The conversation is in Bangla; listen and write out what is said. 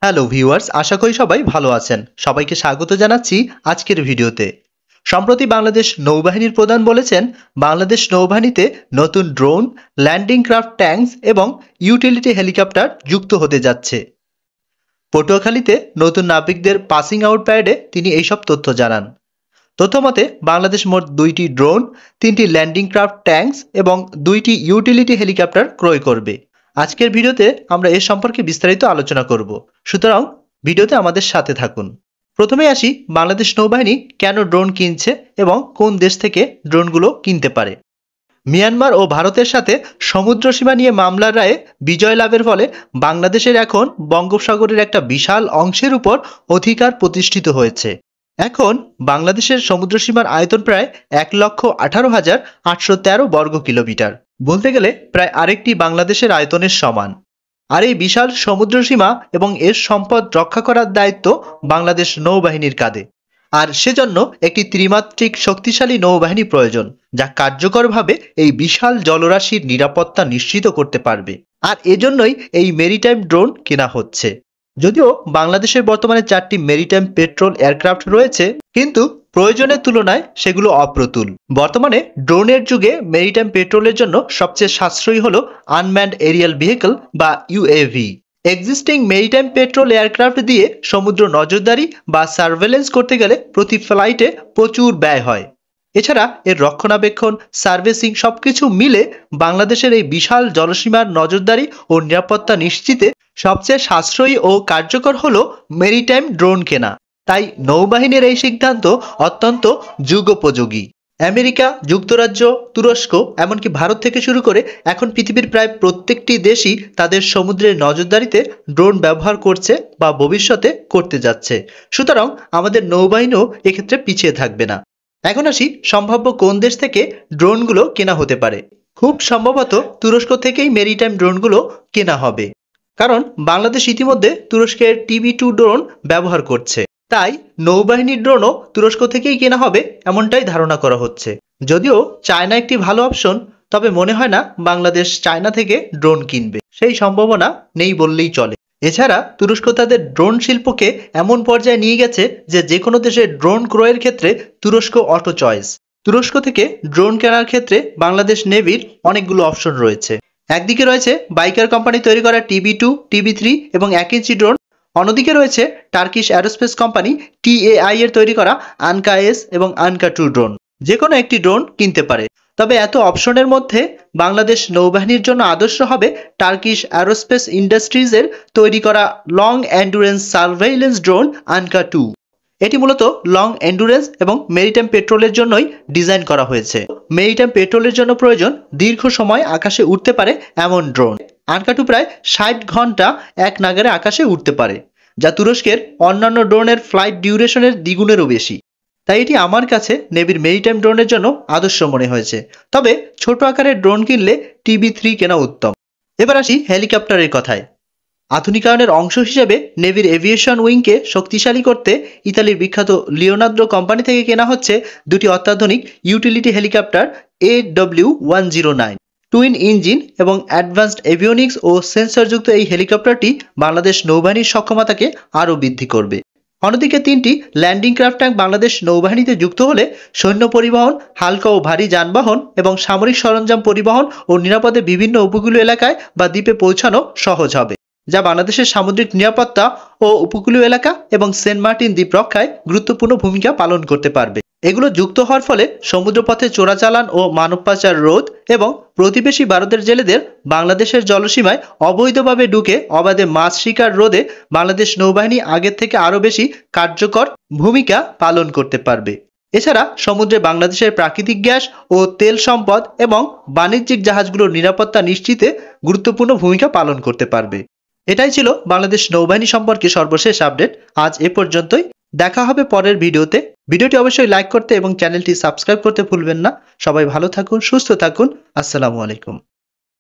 হ্যালো ভিউয়ার্স, আশা করি সবাই ভালো আছেন। সবাইকে স্বাগত জানাচ্ছি আজকের ভিডিওতে। সম্প্রতি বাংলাদেশ নৌবাহিনীর প্রধান বলেছেন, বাংলাদেশ নৌবাহিনীতে নতুন ড্রোন, ল্যান্ডিং ক্রাফট ট্যাঙ্কস এবং ইউটিলিটি হেলিকপ্টার যুক্ত হতে যাচ্ছে। পটুয়াখালীতে নতুন নাবিকদের পাসিং আউট প্যারেডে তিনি এইসব তথ্য জানান। তথ্যমতে বাংলাদেশ মোট 2টি ড্রোন, 3টি ল্যান্ডিং ক্রাফট ট্যাঙ্কস এবং 2টি ইউটিলিটি হেলিকপ্টার ক্রয় করবে। আজকের ভিডিওতে আমরা এ সম্পর্কে বিস্তারিত আলোচনা করব, সুতরাং ভিডিওতে আমাদের সাথে থাকুন। প্রথমে আসি বাংলাদেশ নৌবাহিনী কেন ড্রোন কিনছে এবং কোন দেশ থেকে ড্রোনগুলো কিনতে পারে। মিয়ানমার ও ভারতের সাথে সমুদ্র সীমা নিয়ে মামলার রায়ে বিজয় লাভের ফলে বাংলাদেশের এখন বঙ্গোপসাগরের একটা বিশাল অংশের উপর অধিকার প্রতিষ্ঠিত হয়েছে। এখন বাংলাদেশের সমুদ্রসীমার আয়তন প্রায় 1,18,813 বর্গ কিলোমিটার, বলতে গেলে প্রায় আরেকটি বাংলাদেশের আয়তনের সমান। আর এই বিশাল সমুদ্রসীমা এবং এর সম্পদ রক্ষা করার দায়িত্ব বাংলাদেশ নৌবাহিনীর কাঁধে। আর সেজন্য একটি ত্রিমাত্রিক শক্তিশালী নৌবাহিনী প্রয়োজন, যা কার্যকরভাবে এই বিশাল জলরাশির নিরাপত্তা নিশ্চিত করতে পারবে। আর এজন্যই এই মেরিটাইম ড্রোন কেনা হচ্ছে। যদিও বাংলাদেশের বর্তমানে 4টি মেরিটাইম পেট্রোল এয়ারক্রাফট রয়েছে, কিন্তু প্রয়োজনের তুলনায় সেগুলো অপ্রতুল। বর্তমানে ড্রোনের যুগে মেরিটাইম পেট্রোলের জন্য সবচেয়ে সাশ্রয়ী হলো আনম্যান্ড এরিয়াল ভেহিকল বা UAV. Existing maritime patrol aircraft দিয়ে সমুদ্র নজরদারি বা সার্ভেলেন্স করতে গেলে প্রতি ফ্লাইটে প্রচুর ব্যয় হয়। এছাড়া এর রক্ষণাবেক্ষণ, সার্ভিসিং সবকিছু মিলে বাংলাদেশের এই বিশাল জলসীমার নজরদারি ও নিরাপত্তা নিশ্চিতে সবচেয়ে সাশ্রয়ী ও কার্যকর হলো মেরিটাইম ড্রোন কেনা। তাই নৌবাহিনীর এই সিদ্ধান্ত অত্যন্ত যুগোপযোগী। আমেরিকা যুক্তরাজ্য, তুরস্ক, এমনকি ভারত থেকে শুরু করে এখন পৃথিবীর প্রায় প্রত্যেকটি দেশই তাদের সমুদ্রের নজরদারিতে ড্রোন ব্যবহার করছে বা ভবিষ্যতে করতে যাচ্ছে। সুতরাং আমাদের নৌবাহিনীও এক্ষেত্রে পিছিয়ে থাকবে না। এখন আসি সম্ভাব্য কোন দেশ থেকে ড্রোনগুলো কেনা হতে পারে। খুব সম্ভবত তুরস্ক থেকেই মেরিটাইম ড্রোনগুলো কেনা হবে, কারণ বাংলাদেশ ইতিমধ্যে তুরস্কের TB2 ড্রোন ব্যবহার করছে। তাই নৌবাহিনীর ড্রোনও তুরস্ক থেকেই কেনা হবে এমনটাই ধারণা করা হচ্ছে। যদিও চায়না একটি ভালো অপশন, তবে মনে হয় না বাংলাদেশ চায়না থেকে ড্রোন কিনবে, সেই সম্ভাবনা নেই বললেই চলে। এছাড়া তুরস্ক তাদের ড্রোন শিল্পকে এমন পর্যায়ে নিয়ে গেছে যে কোনো দেশের ড্রোন ক্রয়ের ক্ষেত্রে তুরস্ক অটো চয়েস। তুরস্ক থেকে ড্রোন কেনার ক্ষেত্রে বাংলাদেশ নেভির অনেকগুলো অপশন রয়েছে। একদিকে রয়েছে বাইকার কোম্পানি তৈরি করা TB2, TB3 এবং 1 ইঞ্চি ড্রোন। অন্যদিকে রয়েছে টার্কিশ অ্যারোস্পেস কোম্পানি TAI এর তৈরি করা আনকা S এবং আনকা 2 ড্রোন। যে কোনো একটি ড্রোন কিনতে পারে। তবে এত অপশনের মধ্যে বাংলাদেশ নৌবাহিনীর জন্য আদর্শ হবে টার্কিশ অ্যারোস্পেস ইন্ডাস্ট্রিজের তৈরি করা লং এন্ডুরেন্স সার্ভেইলেন্স ড্রোন আনকা 2। এটি মূলত লং এন্ডুরেন্স এবং মেরিটাইম পেট্রোলের জন্যই ডিজাইন করা হয়েছে। মেরিটাইম পেট্রোলের জন্য প্রয়োজন দীর্ঘ সময় আকাশে উঠতে পারে এমন ড্রোন। আনকা 2 প্রায় 60 ঘন্টা এক নাগারে আকাশে উঠতে পারে, যা তুরস্কের অন্যান্য ড্রোনের ফ্লাইট ডিউরেশনের দ্বিগুণেরও বেশি। তাই এটি আমার কাছে নেভির মেরিটাইম ড্রোনের জন্য আদর্শ মনে হয়েছে। তবে ছোট আকারের ড্রোন কিনলে TB3 কেনা উত্তম। এবার আসি হেলিকপ্টারের কথায়। আধুনিকায়নের অংশ হিসেবে নেভির এভিয়েশন উইংকে শক্তিশালী করতে ইতালির বিখ্যাত লিওনার্দো কোম্পানি থেকে কেনা হচ্ছে 2টি অত্যাধুনিক utility helicopter AW109। Twin engine এবং অ্যাডভান্সড এভিওনিক্স ও সেন্সরযুক্ত এই হেলিকপ্টারটি বাংলাদেশ নৌবাহিনীর সক্ষমতাকে আরও বৃদ্ধি করবে। অন্যদিকে 3টি ল্যান্ডিং ক্রাফট ট্যাঙ্ক বাংলাদেশ নৌবাহিনীতে যুক্ত হলে সৈন্য পরিবহন, হালকা ও ভারী যানবাহন এবং সামরিক সরঞ্জাম পরিবহন ও নিরাপদে বিভিন্ন উপকূলীয় এলাকায় বা দ্বীপে পৌঁছানো সহজ হবে, যা বাংলাদেশের সামুদ্রিক নিরাপত্তা ও উপকূলীয় এলাকা এবং সেন্ট মার্টিন দ্বীপ রক্ষায় গুরুত্বপূর্ণ ভূমিকা পালন করতে পারবে। এগুলো যুক্ত হওয়ার ফলে সমুদ্রপথে চোরাচালান ও মানব পাচার রোধ এবং প্রতিবেশী ভারতের জেলেদের বাংলাদেশের জলসীমায় অবৈধভাবে ঢুকে অবাধে মাছ শিকার রোধে বাংলাদেশ নৌবাহিনী আগের থেকে আরও বেশি কার্যকর ভূমিকা পালন করতে পারবে। এছাড়া সমুদ্রে বাংলাদেশের প্রাকৃতিক গ্যাস ও তেল সম্পদ এবং বাণিজ্যিক জাহাজগুলোর নিরাপত্তা নিশ্চিতে গুরুত্বপূর্ণ ভূমিকা পালন করতে পারবে। এটাই ছিল বাংলাদেশ নৌবাহিনী সম্পর্কে সর্বশেষ আপডেট। আজ এ পর্যন্তই। দেখা হবে পরের ভিডিওতে। ভিডিওটি অবশ্যই লাইক করতে এবং চ্যানেলটি সাবস্ক্রাইব করতে ভুলবেন না। সবাই ভালো থাকুন, সুস্থ থাকুন। আসসালামু আলাইকুম।